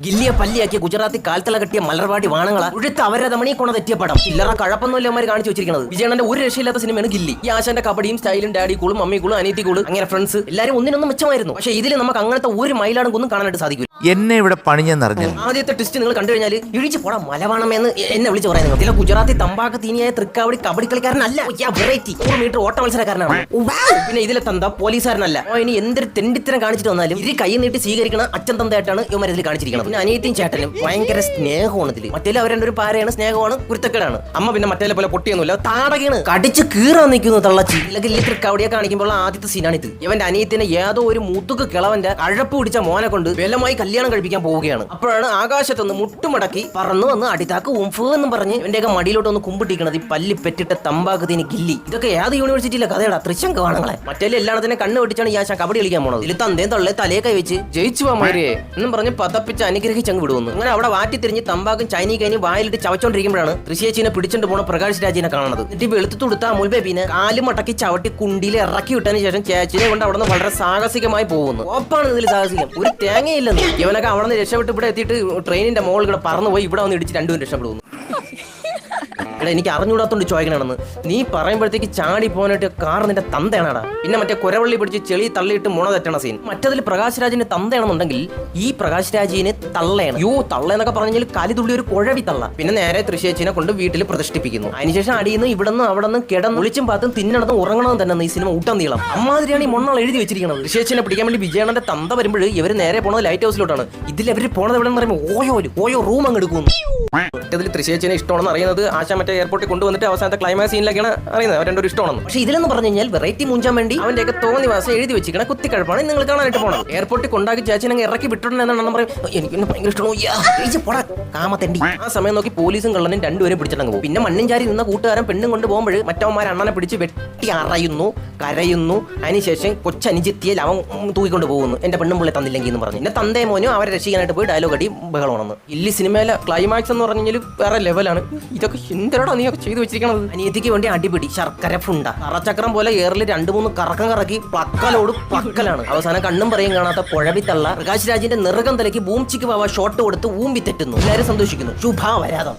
ഗില്ലിയെ പല്ലിയാക്കിയ ഗുജറാത്തി കാൽത്തല കെട്ടിയ മലർവാടി വാണങ്ങളാ ഉഴുത്ത് അവരുടെ തമണിയെ കൊണ്ട തെറ്റിയ പടം ചില്ലറ കഴപ്പൊന്നുമില്ല അവന്മാർ കാണിച്ചു വെച്ചിരിക്കുന്നത്. വിജയണ്ണന്റെ ഒരു രക്ഷയില്ലാത്ത സിനിമയാണ് ഗില്ലി. ഈ ആശാന്റെ കബഡിയും സ്റ്റൈലും ഡാഡി കൂളും മമ്മി കൂളും അനിയത്തി കൂളും അങ്ങനെ ഫ്രണ്ട്സ് എല്ലാരും ഒന്നിനൊന്നും മെച്ചമായിരുന്നു. പക്ഷേ ഇതിൽ നമുക്ക് അങ്ങനത്തെ ഒരു മയിലാടും ഒന്നും കാണാനായിട്ട് സാധിക്കില്ല. എന്നെ ഇവിടെ പണിഞ്ഞെന്നറിഞ്ഞു. ആദ്യത്തെ ട്വിസ്റ്റ് നിങ്ങൾ കണ്ടു കഴിഞ്ഞാൽ ഇഴിച്ചു പോടാ മലവാണമെന്ന് എന്നെ വിളിച്ച് പറയുന്നത്. ചില ഗുജറാത്തി തമ്പാക്ക് തീനിയായ തൃക്കാവടി കബഡി കളിക്കാരനല്ല, വെറൈറ്റി 100 മീറ്റർ ഓട്ട മത്സരക്കാരനാണ്. പിന്നെ ഇതിലെ തന്ത പോലീസുകാരനല്ല. ഇനി എന്തൊരു തെണ്ടിത്തരം കാണിച്ചിട്ട് വന്നാലും ഇരു കൈ നീട്ടി സ്വീകരിക്കുന്ന അച്ഛൻ തന്തയായിട്ടാണ് ഇവന്മാർ ഇതിൽ കാണിച്ചിരിക്കുന്നത്. പിന്നെ അനിയത്തിയും ചേട്ടനും ഭയങ്കര സ്നേഹമാണ് ഇതിൽ. മറ്റേ അവരുടെ ഒരു പാരയാണ്, സ്നേഹമാണ്, കുരുത്തക്കേടാണ്. അമ്മ പിന്നെ മറ്റേ പോലെ പൊട്ടിയൊന്നുമില്ല, താടകയാണ്, കടിച്ച് കീറാൻ നിൽക്കുന്നു തള്ളച്ചി. ഇല്ലെങ്കിൽ തൃക്കാവടിയെ കാണിക്കുമ്പോൾ ആദ്യത്തെ സീനാണിത്. ഇവന്റെ അനിയത്തിനെ ഏതോ ഒരു മുതുക്ക് കിളവന്റെ കഴപ്പ് പിടിച്ച മോനെ കൊണ്ട് ബലമായി കല്യാണം കഴിപ്പിക്കാൻ പോവുകയാണ്. അപ്പോഴാണ് ആകാശത്തൊന്ന് മുട്ടുമടക്കി പറന്നു വന്ന് അടിതാക്ക് ഉംഫ് എന്നും പറഞ്ഞ് ഇവന്റെയൊക്കെ മടിയിലോട്ട് ഒന്ന് കുമ്പിട്ടിരിക്കണത് ഈ പല്ലി പെറ്റിട്ട തമ്പാകത്തിന് ഗില്ലി. ഇതൊക്കെ ഏത് യൂണിവേഴ്സിറ്റിയിലെ കഥയുടെ തൃശ്ശങ്ക കാണങ്ങളെ. മറ്റേ എല്ലാത്തിനെ കണ്ണ് വെട്ടിച്ചാണ് ഈ ആശ കബഡി കളിക്കാൻ പോണത്. ഇതിൽ തന്തേം തള്ളേ തലയെ കൈവച്ച് ജയിച്ചു പോമാരിയെ എന്നും പറഞ്ഞ് പതപ്പിച്ച് അനുഗ്രഹിച്ചങ്ങ് വിടുന്നു. അങ്ങനെ അവിടെ വാറ്റി തിരിഞ്ഞ് തമ്പാക്കും ചൈനീ കൈനി വായിലിട്ട് ചവച്ചോണ്ടിരിക്കുമ്പോഴാണ് തൃശ്ശേച്ചിനെ പിടിച്ചോണ്ട് പോണ പ്രകാശ് രാജിനെ കാണുന്നത്. എന്നിട്ട് വെളുത്തു കൊടുത്ത അമുൽ ബേബിനെ കാലും മടക്കി ചവിട്ടി കുണ്ടിയിൽ ഇറക്കി വിട്ടതിന് ശേഷം ചേച്ചിനെ കൊണ്ട് അവിടെ നിന്ന് വളരെ സാഹസികമായി പോകുന്നു. ഓപ്പാണ് ഇതിൽ സാഹസികം, ഒരു തേങ്ങയില്ലെന്ന്. ഇവനൊക്കെ അവിടെ നിന്ന് രക്ഷപ്പെട്ട് ഇവിടെ എത്തിയിട്ട് ട്രെയിനിന്റെ മോളിൽ കൂടെ പറന്നു പോയി ഇവിടെ വന്ന് ഇടിച്ച് രണ്ടുപേരും രക്ഷപ്പെടുന്നു. എനിക്ക് അറിഞ്ഞൂടാത്തോണ്ട് ചോദിക്കണമെന്ന് നീ പറയുമ്പോഴത്തേക്ക് ചാടി പോകാനായിട്ട് കാർ നിന്റെ തന്തയാണാടാ. പിന്നെ മറ്റേ കുരവള്ളി പിടിച്ച് ചെളി തള്ളിയിട്ട് മുണ തെറ്റണ സീൻ. മറ്റതിൽ പ്രകാശ് രാജിന്റെ തന്തയാണെന്നുണ്ടെങ്കിൽ ഈ പ്രകാശ് രാജിനെ തള്ളയാണ്. തള്ള എന്നൊക്കെ പറഞ്ഞാൽ കലിതുള്ളി ഒരു കുഴവി തള്ള. പിന്നെ നേരെ തൃശ്ശേച്ചിനെ കൊണ്ട് വീട്ടിൽ പ്രതിഷ്ഠിപ്പിക്കുന്നു. അതിനുശേഷം അടിയുന്നു ഇവിടുന്ന് അവിടെ നിന്ന് കിടന്ന് ഒളിച്ചും പാത്തും തിന്നണതും ഉറങ്ങണതും തന്നെ ഈ സിനിമ ഊട്ടം നീളം. അമ്മാതിരിയാണ് ഈ മൊണ്ണാൾ എഴുതി വെച്ചിരിക്കുന്നത്. തൃശ്ശേച്ചിനെ പിടിക്കാൻ വേണ്ടി വിജയണ്ണന്റെ തന്ത വരുമ്പോൾ ഇവർ നേരെ പോണത് ലൈറ്റ് ഹൗസിലോട്ടാണ്. ഇതിൽ അവർ പോണത് എവിടെ നിന്ന് പറയുമ്പോൾ ഓയോ റൂം അങ്ങ് എടുക്കുന്നു. മറ്റതിൽ തൃശ്ശേച്ചിനെ ഇഷ്ടമാണെന്ന് അറിയുന്നത് ആശ മറ്റേ എയർപോർട്ടിൽ കൊണ്ടുവന്നിട്ട് അവസാനത്തെ ക്ലൈമാക്സ് സീനിലൊക്കെയാണ് അറിയുന്നത് അവർ രണ്ടൊരു ഇഷ്ടമാണെന്ന്. പക്ഷേ ഇതിലെന്ന് പറഞ്ഞു കഴിഞ്ഞാൽ വെറൈറ്റി മുഞ്ചാൻ വേണ്ടി അവന്റെയൊക്കെ തോന്നിവാസം എഴുതി വെച്ചിരിക്കണ കുത്തിക്കഴപ്പാണ് നിങ്ങൾ കാണാനായിട്ട് പോകണം. എയർപോർട്ടിൽ കൊണ്ടാക്കി ചേച്ചിനെ ഇറക്കി വിട്ടിട്ടുണ്ടെന്നാണ് പറയും. എനിക്ക് ഭയങ്കര ഇഷ്ടമാണ് കാമത്തണ്ടി. ആ സമയം നോക്കി പോലീസും കള്ളനും രണ്ടുപേരും പിടിച്ചിട്ടങ്ങ് പോകും. പിന്നെ മണ്ണും ചാരി നിന്ന കൂട്ടുകാരൻ പെണ്ണും കൊണ്ട് പോകുമ്പോൾ മറ്റവന്മാർ അണ്ണനെ പിടിച്ച് വെട്ടി അറയുന്നു, കരയുന്നു. അതിനുശേഷം കൊച്ചനുജെത്തിയാൽ അവൻ തൂക്കിക്കൊണ്ട് പോകുന്നു. എന്റെ പെണ്ണും പുള്ളി തന്നില്ലെങ്കിൽ എന്ന് പറഞ്ഞു. എന്നെ തന്തേ മോനും അവരെ രക്ഷിക്കാനായിട്ട് പോയി ഡയലോഗ് അടി ബഹളമാണെന്ന്. ഇല്ലി സിനിമയിലെ ക്ലൈമാക്സ് എന്ന് പറഞ്ഞു കഴിഞ്ഞാൽ വേറെ ലെവലാണ്. ഇതൊക്കെ എന്തരടാ നീ ഒക്കെ ചെയ്തു വെച്ചിരിക്കണത്. അനിയത്തിക്ക് വേണ്ടി അടിപിടി, ശർക്കര ഫുണ്ട, കറച്ചക്രം പോലെ ഏറിൽ 2-3 കറക്കം കറക്കി പക്കലോട് പക്കലാണ്. അവസാനം കണ്ണും പറയും കാണാത്ത പുഴവിത്തള്ള പ്രകാശ് രാജിന്റെ നിറകം തലയ്ക്ക് ബൂംചിക്ക് പാവ ഷോട്ട് കൊടുത്ത് ഊമ്പി തെറ്റുന്നു. എല്ലാവരും സന്തോഷിക്കുന്നു. ശുഭാ വരാതം.